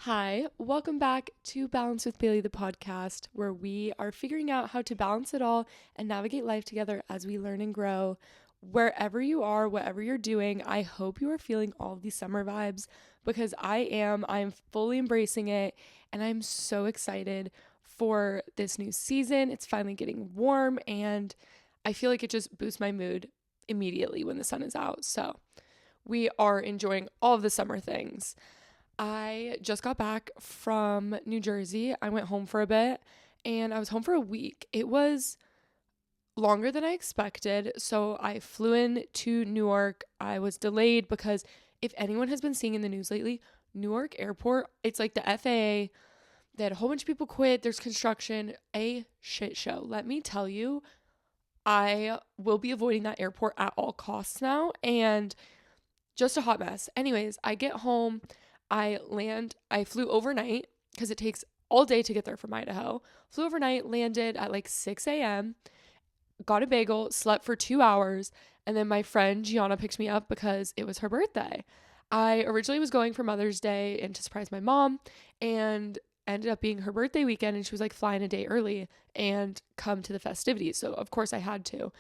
Hi, welcome back to Balance with Bailey, the podcast, where we are figuring out how to balance it all and navigate life together as we learn and grow. Wherever you are, whatever you're doing, I hope you are feeling all of these summer vibes because I am. I'm fully embracing it and I'm so excited for this new season. It's finally getting warm and I feel like it just boosts my mood immediately when the sun is out. So we are enjoying all of the summer things. I just got back from New Jersey. I went home for a bit and I was home for a week. It was longer than I expected. So I flew in to Newark. I was delayed because if anyone has been seeing in the news lately, Newark Airport, it's like the FAA. They had a whole bunch of people quit. There's construction, a shit show. Let me tell you, I will be avoiding that airport at all costs now. And just a hot mess. Anyways, I get home. I flew overnight because it takes all day to get there from Idaho. Flew overnight, landed at like 6 a.m., got a bagel, slept for 2 hours, and then my friend Gianna picked me up because it was her birthday. I originally was going for Mother's Day and to surprise my mom, and ended up being her birthday weekend, and she was like flying a day early and come to the festivities. So, of course, I had to.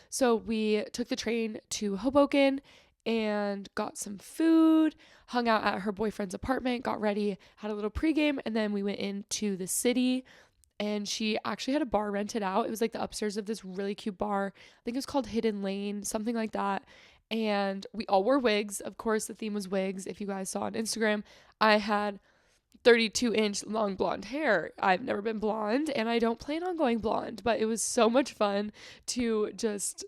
So we took the train to Hoboken and got some food, hung out at her boyfriend's apartment, got ready, had a little pregame, and then we went into the city. And she actually had a bar rented out. It was like the upstairs of this really cute bar. I think it was called Hidden Lane, something like that. And we all wore wigs. Of course, the theme was wigs. If you guys saw on Instagram, I had 32-inch long blonde hair. I've never been blonde and I don't plan on going blonde, but it was so much fun to just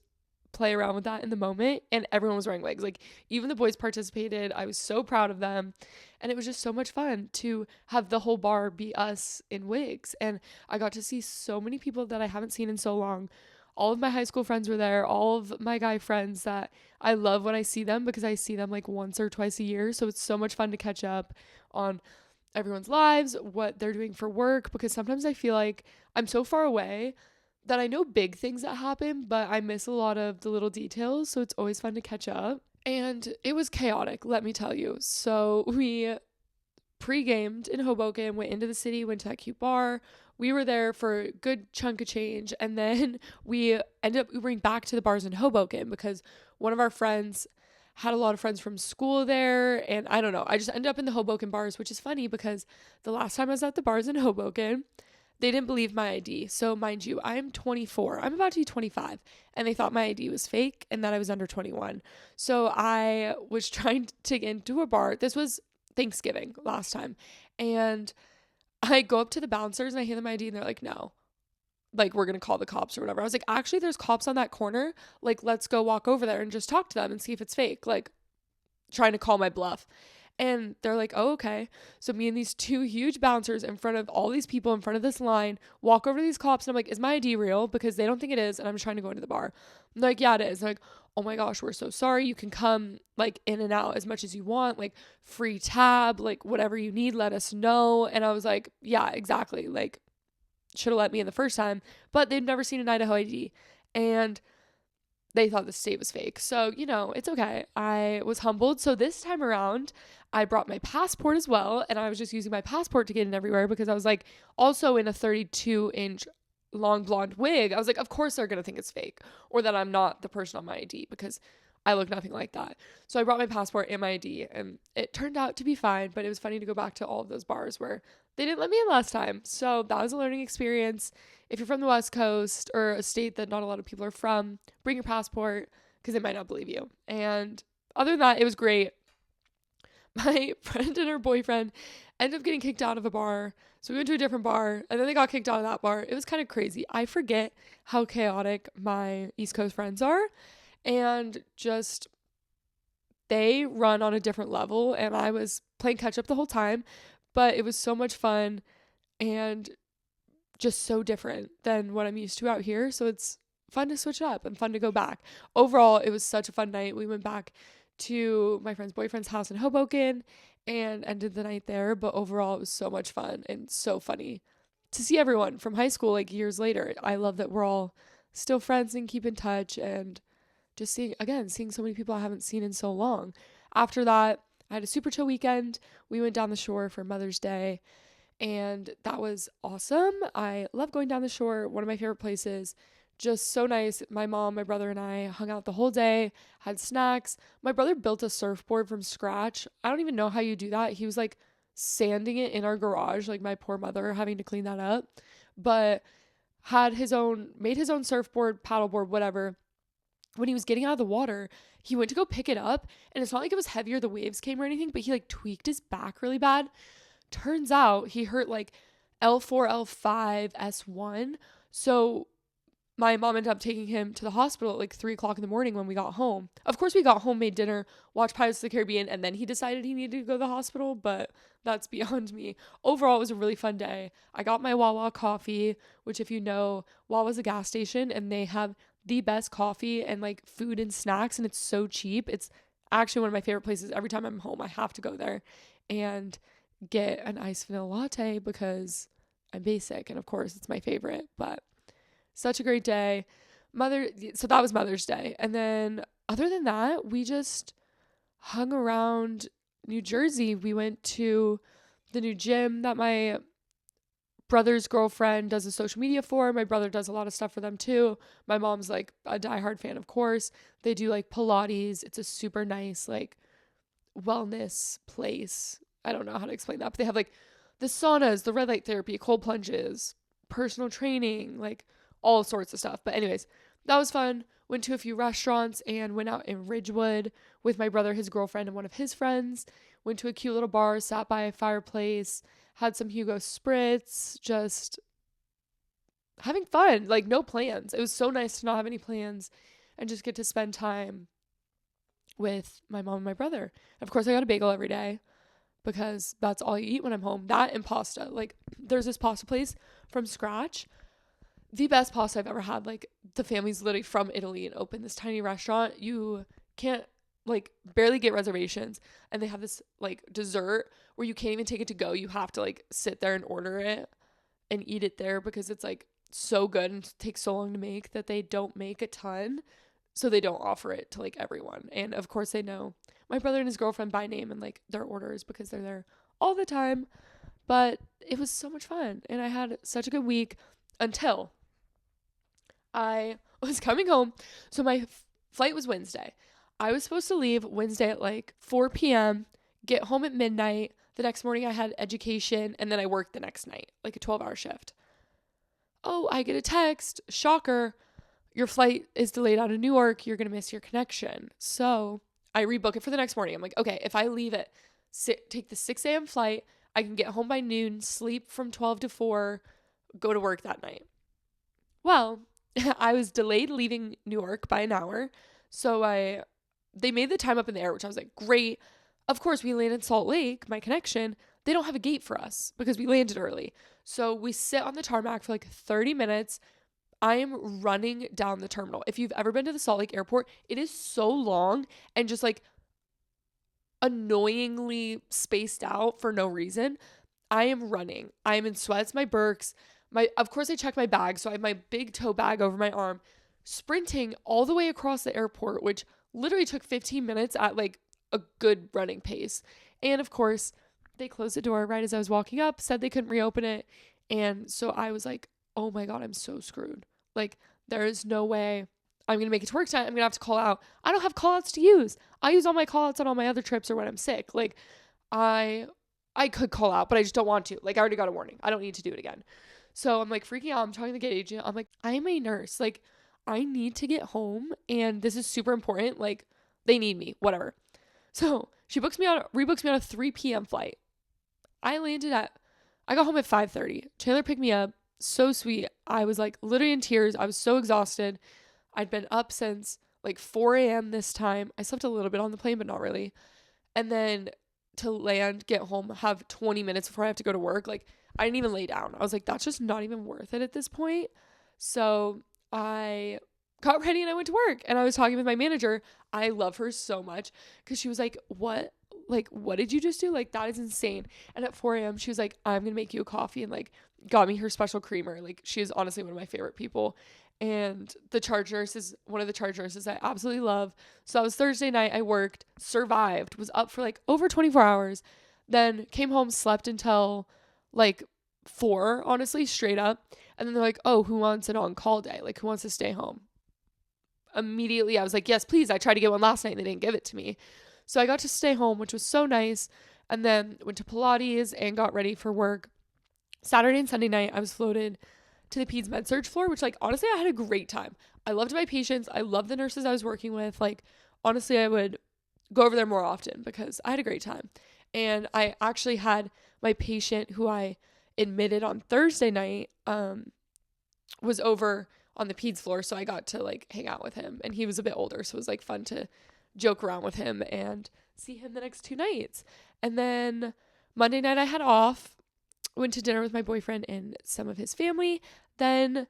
play around with that in the moment, and everyone was wearing wigs. Like, even the boys participated. I was so proud of them, and it was just so much fun to have the whole bar be us in wigs. And I got to see so many people that I haven't seen in so long. All of my high school friends were there, all of my guy friends that I love when I see them because I see them like once or twice a year. So it's so much fun to catch up on everyone's lives, what they're doing for work, because sometimes I feel like I'm so far away that I know big things that happen, but I miss a lot of the little details. So it's always fun to catch up. And it was chaotic, let me tell you. So we pre-gamed in Hoboken, went into the city, went to that cute bar. We were there for a good chunk of change. And then we ended up Ubering back to the bars in Hoboken because one of our friends had a lot of friends from school there. And I don't know, I just ended up in the Hoboken bars, which is funny because the last time I was at the bars in Hoboken, they didn't believe my ID. So, mind you, I'm 24. I'm about to be 25. And they thought my ID was fake and that I was under 21. So, I was trying to get into a bar. This was Thanksgiving last time. And I go up to the bouncers and I hand them my ID and they're like, no, like, we're going to call the cops or whatever. I was like, actually, there's cops on that corner. Like, let's go walk over there and just talk to them and see if it's fake. Like, trying to call my bluff. And they're like, oh, okay. So me and these two huge bouncers in front of all these people in front of this line walk over to these cops. And I'm like, is my ID real? Because they don't think it is. And I'm just trying to go into the bar. I'm like, yeah, it is. They're like, oh my gosh, we're so sorry. You can come like in and out as much as you want, like free tab, like whatever you need, let us know. And I was like, yeah, exactly. Like, should have let me in the first time. But they'd never seen an Idaho ID. And they thought the state was fake. So, it's okay. I was humbled. So this time around, I brought my passport as well. And I was just using my passport to get in everywhere because I was like, also in a 32-inch long blonde wig. I was like, of course they're going to think it's fake or that I'm not the person on my ID because I look nothing like that. So I brought my passport and my ID and it turned out to be fine. But it was funny to go back to all of those bars where they didn't let me in last time. So that was a learning experience. If you're from the West Coast or a state that not a lot of people are from, bring your passport because they might not believe you. And other than that, it was great. My friend and her boyfriend ended up getting kicked out of a bar. So we went to a different bar and then they got kicked out of that bar. It was kind of crazy. I forget how chaotic my East Coast friends are and just they run on a different level. And I was playing catch up the whole time, but it was so much fun and just so different than what I'm used to out here. So it's fun to switch up and fun to go back. Overall, it was such a fun night. We went back to my friend's boyfriend's house in Hoboken and ended the night there. But overall, it was so much fun and so funny to see everyone from high school like years later. I love that we're all still friends and keep in touch and just seeing so many people I haven't seen in so long. After that, I had a super chill weekend. We went down the shore for Mother's Day, and that was awesome. I love going down the shore, one of my favorite places. Just so nice. My mom, my brother, and I hung out the whole day, had snacks. My brother built a surfboard from scratch. I don't even know how you do that. He was like sanding it in our garage, like my poor mother having to clean that up. But made his own surfboard, paddleboard, whatever. When he was getting out of the water, he went to go pick it up, and it's not like it was heavier, the waves came or anything, but he like tweaked his back really bad. Turns out he hurt like L4, L5, S1. So my mom ended up taking him to the hospital at like 3 o'clock in the morning when we got home. Of course, we got home, made dinner, watched Pirates of the Caribbean, and then he decided he needed to go to the hospital, but that's beyond me. Overall, it was a really fun day. I got my Wawa coffee, which, if you know, Wawa's a gas station, and they have the best coffee and like food and snacks, and it's so cheap. It's actually one of my favorite places. Every time I'm home, I have to go there and get an iced vanilla latte because I'm basic, and of course, it's my favorite, but such a great day. So that was Mother's Day. And then other than that, we just hung around New Jersey. We went to the new gym that my brother's girlfriend does a social media for. My brother does a lot of stuff for them too. My mom's like a diehard fan, of course. They do like Pilates. It's a super nice like wellness place. I don't know how to explain that, but they have like the saunas, the red light therapy, cold plunges, personal training, like all sorts of stuff. But anyways, that was fun. Went to a few restaurants and went out in Ridgewood with my brother, his girlfriend, and one of his friends. Went to a cute little bar, sat by a fireplace, had some Hugo Spritz, just having fun, like no plans. It was so nice to not have any plans and just get to spend time with my mom and my brother. Of course, I got a bagel every day because that's all you eat when I'm home. That and pasta. Like, there's this pasta place from scratch, the best pasta I've ever had. Like, the family's literally from Italy and opened this tiny restaurant. You can't like barely get reservations, and they have this like dessert where you can't even take it to go. You have to like sit there and order it and eat it there because it's like so good and it takes so long to make that they don't make a ton, so they don't offer it to like everyone. And of course, they know my brother and his girlfriend by name and like their orders because they're there all the time. But it was so much fun, and I had such a good week until I was coming home. So my flight was Wednesday. I was supposed to leave Wednesday at like 4 p.m., get home at midnight. The next morning I had education, and then I worked the next night, like a 12-hour shift. Oh, I get a text. Shocker. Your flight is delayed out of Newark. You're going to miss your connection. So I rebook it for the next morning. I'm like, okay, if I leave at take the 6 a.m. flight, I can get home by noon, sleep from 12 to 4, go to work that night. Well, I was delayed leaving Newark by an hour. So they made the time up in the air, which I was like, great. Of course, we landed in Salt Lake, my connection. They don't have a gate for us because we landed early. So we sit on the tarmac for like 30 minutes. I am running down the terminal. If you've ever been to the Salt Lake airport, it is so long and just like annoyingly spaced out for no reason. I am running. I am in sweats, my Birks. Of course, I check my bag. So I have my big tote bag over my arm, sprinting all the way across the airport, which literally took 15 minutes at like a good running pace. And of course, they closed the door right as I was walking up, said they couldn't reopen it. And so I was like, oh my God, I'm so screwed. Like, there is no way I'm going to make it to work tonight. I'm going to have to call out. I don't have call outs to use. I use all my call outs on all my other trips or when I'm sick. Like, I could call out, but I just don't want to. Like, I already got a warning. I don't need to do it again. So I'm like freaking out. I'm talking to the gate agent. I'm like, I'm a nurse. Like, I need to get home and this is super important. Like, they need me, whatever. So she rebooks me on a 3 p.m. flight. I got home at 5:30. Chandler picked me up. So sweet. I was like literally in tears. I was so exhausted. I'd been up since like 4 a.m. this time. I slept a little bit on the plane, but not really. And then to land, get home, have 20 minutes before I have to go to work. Like, I didn't even lay down. I was like, that's just not even worth it at this point. So I got ready and I went to work, and I was talking with my manager. I love her so much because she was like, what did you just do? Like, that is insane. And at 4 a.m. she was like, I'm going to make you a coffee, and like got me her special creamer. Like, she is honestly one of my favorite people. And the charge nurse is one of the charge nurses I absolutely love. So that was Thursday night. I worked, survived, was up for like over 24 hours, then came home, slept until like 4, honestly, straight up. And then they're like, oh, who wants an on-call day? Like, who wants to stay home? Immediately, I was like, yes, please. I tried to get one last night and they didn't give it to me. So I got to stay home, which was so nice. And then went to Pilates and got ready for work. Saturday and Sunday night, I was floated to the peds med surg floor, which like honestly I had a great time. I loved my patients. I loved the nurses I was working with. Like honestly, I would go over there more often because I had a great time. And I actually had my patient who I admitted on Thursday night was over on the peds floor, so I got to like hang out with him, and he was a bit older, so it was like fun to joke around with him and see him the next 2 nights. And then Monday night I had off, went to dinner with my boyfriend and some of his family. Then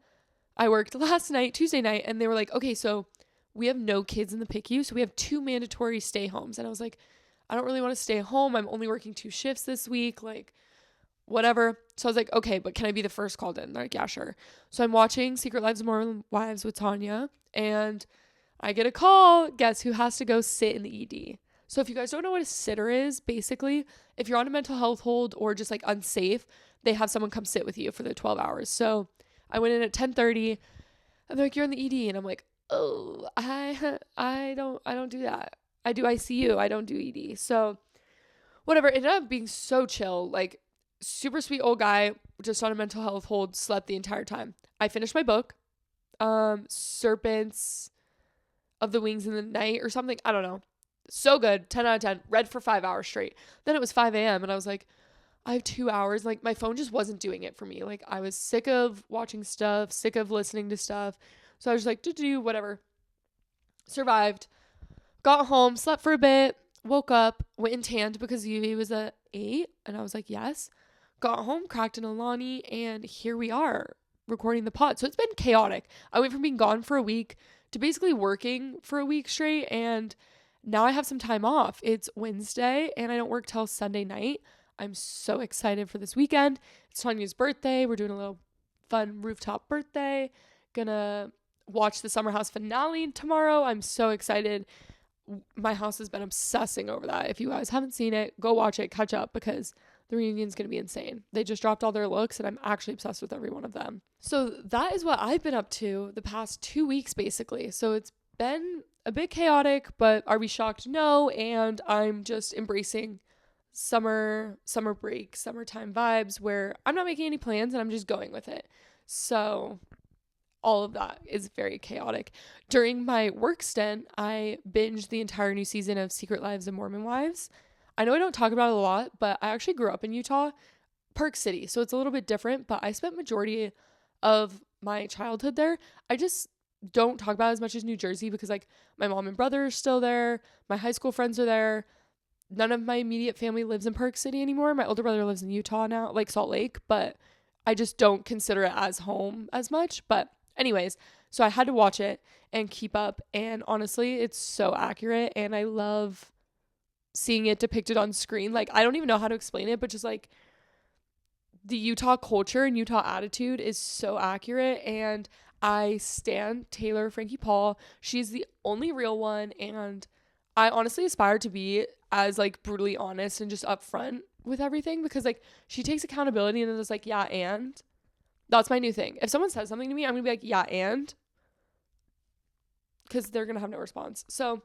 I worked last night, Tuesday night, and they were like, okay, so we have no kids in the PICU, so we have 2 mandatory stay homes. And I was like, I don't really want to stay home. I'm only working 2 shifts this week, like whatever. So I was like, okay, but can I be the first called in? They're like, yeah, sure. So I'm watching Secret Lives of Mormon Wives with Tanya, and I get a call. Guess who has to go sit in the ED? So if you guys don't know what a sitter is, basically, if you're on a mental health hold or just like unsafe, they have someone come sit with you for the 12 hours. So I went in at 10:30, and they're like, you're in the ED. And I'm like, oh, I don't do that. I do ICU. I don't do ED. So whatever. It ended up being so chill. Like super sweet old guy, just on a mental health hold, slept the entire time. I finished my book, Serpents of the Wings in the Night or something. I don't know. So good. 10 out of 10. Read for 5 hours straight. Then it was 5 a.m. and I was like, I have 2 hours. Like my phone just wasn't doing it for me. Like I was sick of watching stuff, sick of listening to stuff. So I was just like, do whatever. Survived. Got home, slept for a bit, woke up, went and tanned because UV was at 8. And I was like, yes. Got home, cracked an Alani, and here we are recording the pod. So it's been chaotic. I went from being gone for a week to basically working for a week straight, and now I have some time off. It's Wednesday and I don't work till Sunday night. I'm so excited for this weekend. It's Tanya's birthday. We're doing a little fun rooftop birthday. Gonna watch the Summer House finale tomorrow. I'm so excited. My house has been obsessing over that. If you guys haven't seen it, go watch it, catch up, because the reunion's going to be insane. They just dropped all their looks and I'm actually obsessed with every one of them. So that is what I've been up to the past 2 weeks, basically. So it's been a bit chaotic, but are we shocked? No. And I'm just embracing summer break, summertime vibes where I'm not making any plans and I'm just going with it. So all of that is very chaotic. During my work stint, I binged the entire new season of Secret Lives of Mormon Wives. I know I don't talk about it a lot, but I actually grew up in Utah, Park City, so it's a little bit different, but I spent majority of my childhood there. I just don't talk about it as much as New Jersey because like my mom and brother are still there, my high school friends are there. None of my immediate family lives in Park City anymore. My older brother lives in Utah now, like Salt Lake, but I just don't consider it as home as much. But anyways, so I had to watch it and keep up, and honestly, it's so accurate and I love seeing it depicted on screen. Like I don't even know how to explain it, but just like the Utah culture and Utah attitude is so accurate, and I stan Taylor Frankie Paul. She's the only real one, and I honestly aspire to be as like brutally honest and just upfront with everything, because like she takes accountability and then it's like, yeah, and that's my new thing. If someone says something to me, I'm gonna be like, yeah, and, because they're gonna have no response. So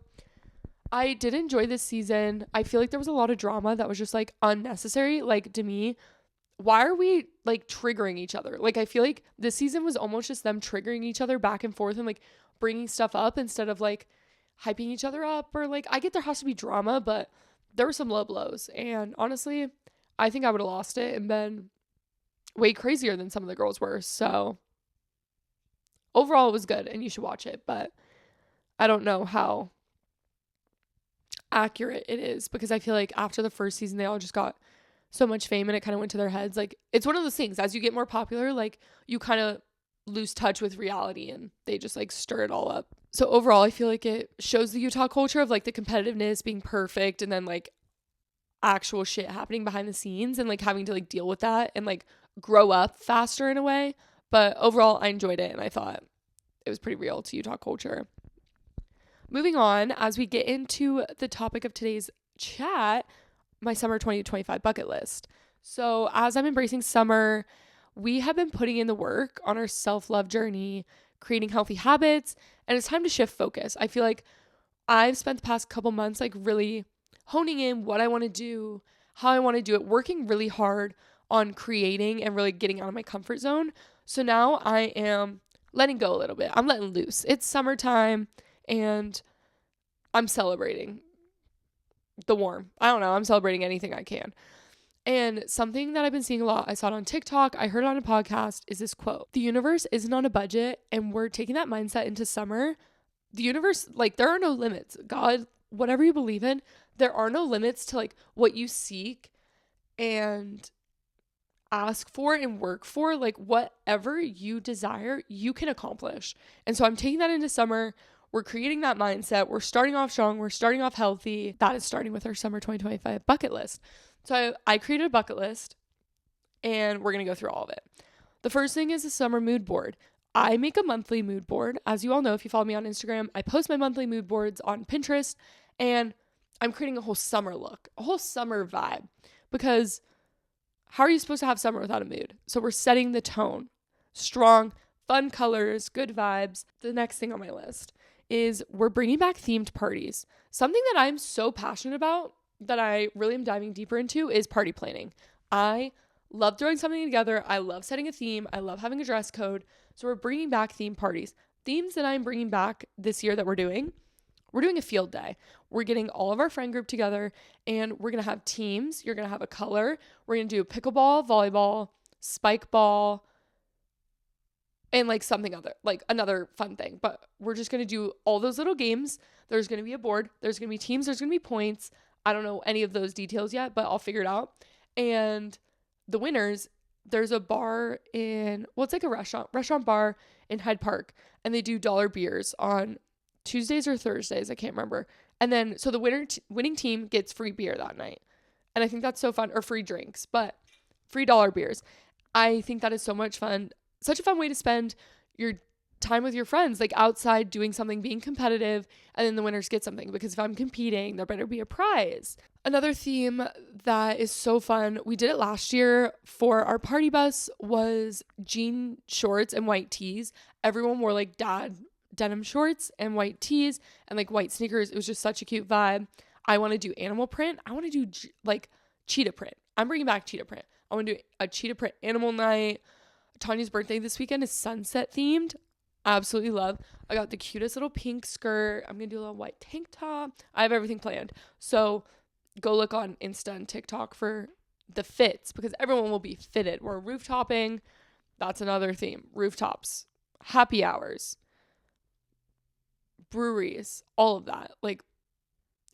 I did enjoy this season. I feel like there was a lot of drama that was just like unnecessary. Like to me, why are we like triggering each other? Like I feel like this season was almost just them triggering each other back and forth and like bringing stuff up instead of like hyping each other up. Or like I get there has to be drama, but there were some low blows, and honestly I think I would have lost it and been way crazier than some of the girls were. So overall it was good and you should watch it, but I don't know how accurate it is, because I feel like after the first season they all just got so much fame and it kind of went to their heads. Like it's one of those things, as you get more popular, like you kind of lose touch with reality and they just like stir it all up. So overall I feel like it shows the Utah culture of like the competitiveness being perfect and then like actual shit happening behind the scenes and like having to like deal with that and like grow up faster in a way. But overall I enjoyed it and I thought it was pretty real to Utah culture. Moving on, as we get into the topic of today's chat, my summer 2025 bucket list. So as I'm embracing summer, we have been putting in the work on our self-love journey, creating healthy habits, and it's time to shift focus. I feel like I've spent the past couple months like really honing in what I want to do, how I want to do it, working really hard on creating and really getting out of my comfort zone. So now I am letting go a little bit. I'm letting loose. It's summertime and I'm celebrating the warm. I don't know. I'm celebrating anything I can. And something that I've been seeing a lot, I saw it on TikTok, I heard it on a podcast, is this quote: the universe isn't on a budget, and we're taking that mindset into summer. The universe, like, there are no limits. God, whatever you believe in, there are no limits to like what you seek and ask for and work for. Like, whatever you desire, you can accomplish. And so I'm taking that into summer. We're creating that mindset. We're starting off strong. We're starting off healthy. That is starting with our summer 2025 bucket list. So I created a bucket list and we're going to go through all of it. The first thing is a summer mood board. I make a monthly mood board. As you all know, if you follow me on Instagram, I post my monthly mood boards on Pinterest, and I'm creating a whole summer look, a whole summer vibe, because how are you supposed to have summer without a mood? So we're setting the tone. Strong, fun colors, good vibes. The next thing on my list is we're bringing back themed parties. Something that I'm so passionate about that I really am diving deeper into is party planning. I love throwing something together. I love setting a theme. I love having a dress code. So we're bringing back theme parties. Themes that I'm bringing back this year that we're doing a field day. We're getting all of our friend group together and we're going to have teams. You're going to have a color. We're going to do pickleball, volleyball, spike ball, and like something other, like another fun thing. But we're just going to do all those little games. There's going to be a board. There's going to be teams. There's going to be points. I don't know any of those details yet, but I'll figure it out. And the winners, there's a bar it's like a restaurant bar in Hyde Park, and they do dollar beers on Tuesdays or Thursdays. I can't remember. And then, so the winning team gets free beer that night. And I think that's so fun, or free drinks, but free dollar beers. I think that is so much fun. Such a fun way to spend your time with your friends, like outside doing something, being competitive, and then the winners get something, because if I'm competing, there better be a prize. Another theme that is so fun, we did it last year for our party bus, was jean shorts and white tees. Everyone wore like dad denim shorts and white tees and like white sneakers. It was just such a cute vibe. I want to do animal print. I want to do like cheetah print. I'm bringing back cheetah print. I want to do a cheetah print animal night. Tanya's birthday this weekend is sunset themed. Absolutely love. I got the cutest little pink skirt. I'm going to do a little white tank top. I have everything planned. So go look on Insta and TikTok for the fits, because everyone will be fitted. We're rooftopping. That's another theme. Rooftops, happy hours, breweries, all of that. Like,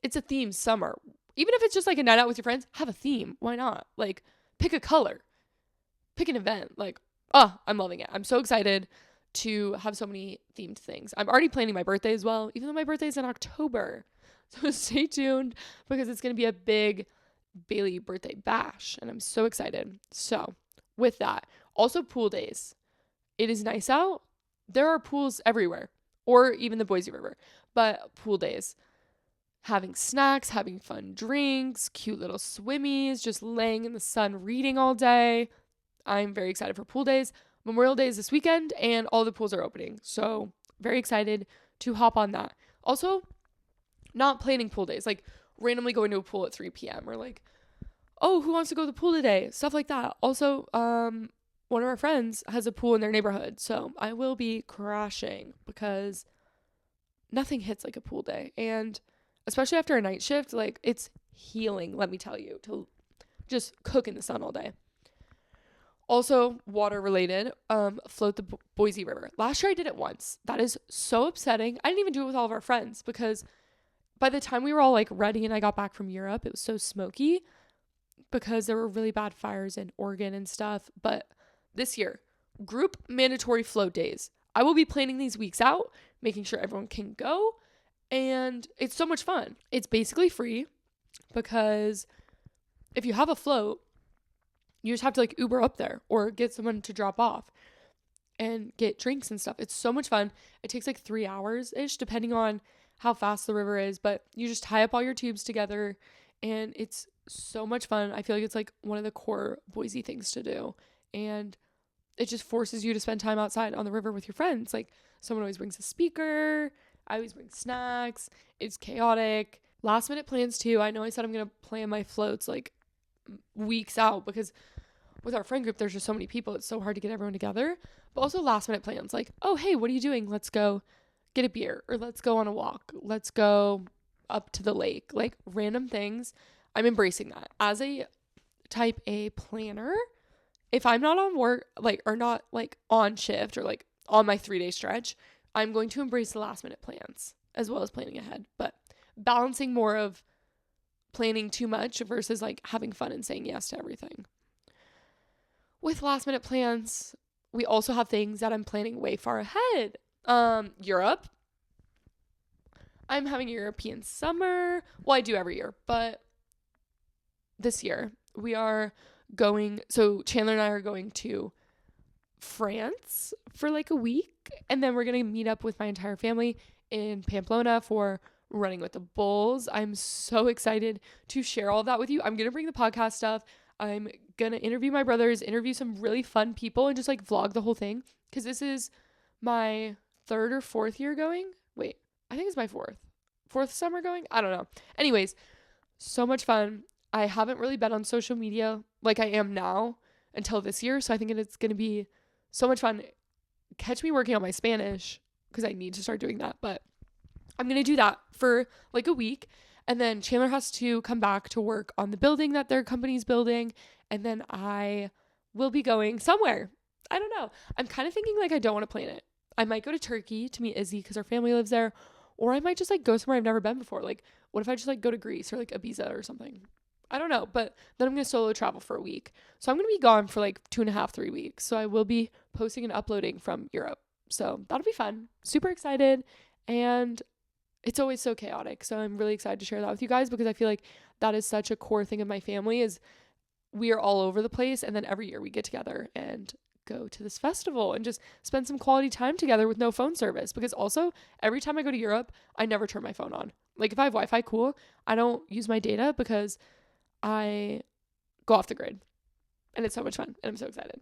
it's a theme summer. Even if it's just like a night out with your friends, have a theme. Why not? Like, pick a color, pick an event. Like, I'm loving it. I'm so excited to have so many themed things. I'm already planning my birthday as well, even though my birthday is in October. So stay tuned, because it's going to be a big Bailey birthday bash, and I'm so excited. So with that, also pool days. It is nice out. There are pools everywhere, or even the Boise River, but pool days. Having snacks, having fun drinks, cute little swimmies, just laying in the sun reading all day. I'm very excited for pool days. Memorial Day is this weekend, and all the pools are opening. So very excited to hop on that. Also, not planning pool days, like randomly going to a pool at 3 p.m. or like, oh, who wants to go to the pool today? Stuff like that. Also, one of our friends has a pool in their neighborhood, so I will be crashing, because nothing hits like a pool day. And especially after a night shift, like, it's healing, let me tell you, to just cook in the sun all day. Also, water related, float the Boise River. Last year I did it once. That is so upsetting. I didn't even do it with all of our friends, because by the time we were all like ready and I got back from Europe, it was so smoky, because there were really bad fires in Oregon and stuff. But this year, group mandatory float days. I will be planning these weeks out, making sure everyone can go. And it's so much fun. It's basically free, because if you have a float, you just have to like Uber up there or get someone to drop off. and get drinks and stuff. It's so much fun. It takes like 3 hours-ish, depending on how fast the river is, but you just tie up all your tubes together and it's so much fun. I feel like it's like one of the core Boise things to do. And it just forces you to spend time outside on the river with your friends. Like someone always brings a speaker. I always bring snacks. It's chaotic. Last minute plans too. I know I said I'm going to plan my floats like weeks out because with our friend group, there's just so many people. It's so hard to get everyone together. But also last minute plans like, oh, hey, what are you doing? Let's go get a beer or let's go on a walk. Let's go up to the lake. Like random things. I'm embracing that. As a type A planner, if I'm not on work, like, or not like on shift or like on my 3-day stretch, I'm going to embrace the last minute plans as well as planning ahead. But balancing more of planning too much versus like having fun and saying yes to everything. With last minute plans, we also have things that I'm planning way far ahead. Europe. I'm having a European summer. Well, I do every year, but this year we are going. So Chandler and I are going to France for like a week. And then we're going to meet up with my entire family in Pamplona for running with the bulls. I'm so excited to share all of that with you. I'm going to bring the podcast stuff. I'm going to interview my brothers, interview some really fun people, and just like vlog the whole thing. Because this is my 3rd or 4th year going. Wait, I think it's my 4th summer going. I don't know. Anyways, so much fun. I haven't really been on social media like I am now until this year. So I think it's going to be so much fun. Catch me working on my Spanish because I need to start doing that. But I'm going to do that for like a week. And then Chandler has to come back to work on the building that their company's building. And then I will be going somewhere. I don't know. I'm kind of thinking like I don't want to plan it. I might go to Turkey to meet Izzy because our family lives there. Or I might just like go somewhere I've never been before. Like what if I just like go to Greece or like Ibiza or something? I don't know. But then I'm going to solo travel for a week. So I'm going to be gone for like 2.5, 3 weeks. So I will be posting and uploading from Europe. So that'll be fun. Super excited. And it's always so chaotic. So I'm really excited to share that with you guys because I feel like that is such a core thing of my family is we are all over the place. And then every year we get together and go to this festival and just spend some quality time together with no phone service. Because also every time I go to Europe, I never turn my phone on. Like if I have Wi-Fi, cool. I don't use my data because I go off the grid. And it's so much fun. And I'm so excited.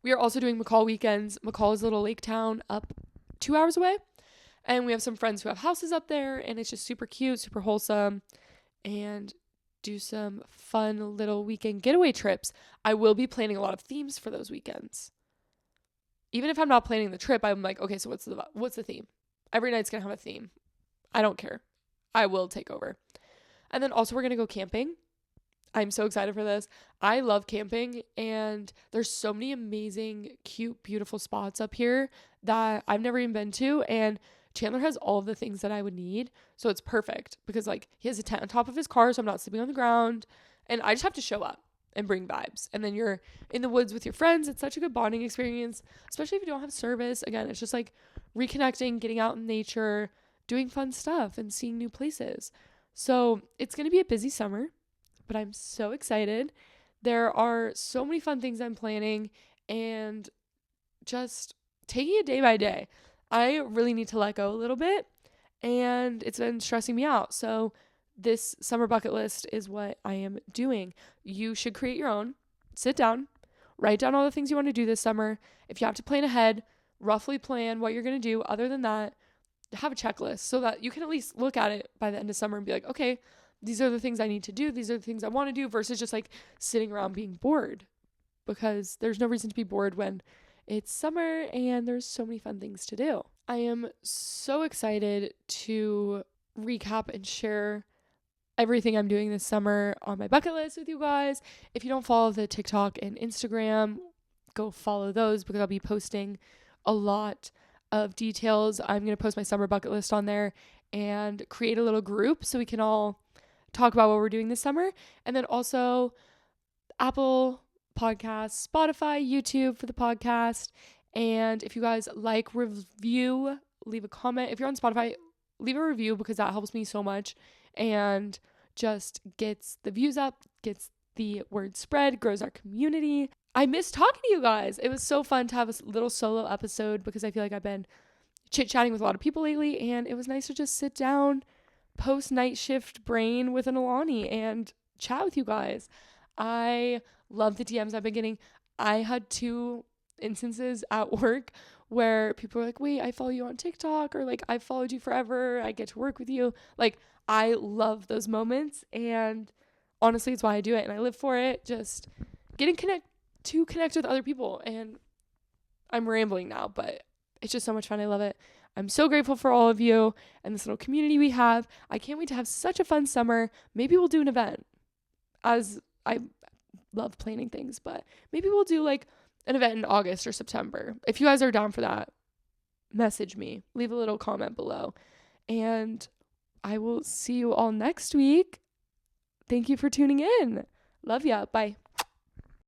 We are also doing McCall weekends. McCall is a little lake town up 2 hours away. And we have some friends who have houses up there. And it's just super cute, super wholesome. And do some fun little weekend getaway trips. I will be planning a lot of themes for those weekends. Even if I'm not planning the trip, I'm like, okay, so what's the theme? Every night's going to have a theme. I don't care. I will take over. And then also we're going to go camping. I'm so excited for this. I love camping and there's so many amazing, cute, beautiful spots up here that I've never even been to. And Chandler has all of the things that I would need. So it's perfect because like he has a tent on top of his car. So I'm not sleeping on the ground and I just have to show up and bring vibes. And then you're in the woods with your friends. It's such a good bonding experience, especially if you don't have service. Again, it's just like reconnecting, getting out in nature, doing fun stuff and seeing new places. So it's going to be a busy summer, but I'm so excited. There are so many fun things I'm planning and just taking it day by day. I really need to let go a little bit and it's been stressing me out. So this summer bucket list is what I am doing. You should create your own. Sit down, write down all the things you want to do this summer. If you have to plan ahead, roughly plan what you're going to do. Other than that, have a checklist so that you can at least look at it by the end of summer and be like, okay, these are the things I need to do. These are the things I want to do versus just like sitting around being bored because there's no reason to be bored when it's summer and there's so many fun things to do. I am so excited to recap and share everything I'm doing this summer on my bucket list with you guys. If you don't follow the TikTok and Instagram, go follow those because I'll be posting a lot of details. I'm going to post my summer bucket list on there and create a little group so we can all talk about what we're doing this summer. And then also Apple Podcasts, Spotify, YouTube for the podcast. And if you guys like, review, leave a comment. If you're on Spotify, leave a review because that helps me so much and just gets the views up, gets the word spread, grows our community. I miss talking to you guys. It was so fun to have a little solo episode because I feel like I've been chit-chatting with a lot of people lately, and it was nice to just sit down post night shift brain with an Alani and chat with you guys. I love the DMs I've been getting. I had 2 instances at work where people were like, wait, I follow you on TikTok, or like, I've followed you forever, I get to work with you. Like, I love those moments, and honestly, it's why I do it and I live for it. Just getting to connect with other people. And I'm rambling now, but it's just so much fun. I love it. I'm so grateful for all of you and this little community we have. I can't wait to have such a fun summer. Maybe we'll do an event, as I love planning things, but maybe we'll do like an event in August or September. If you guys are down for that, message me, leave a little comment below, and I will see you all next week. Thank you for tuning in. Love ya. Bye.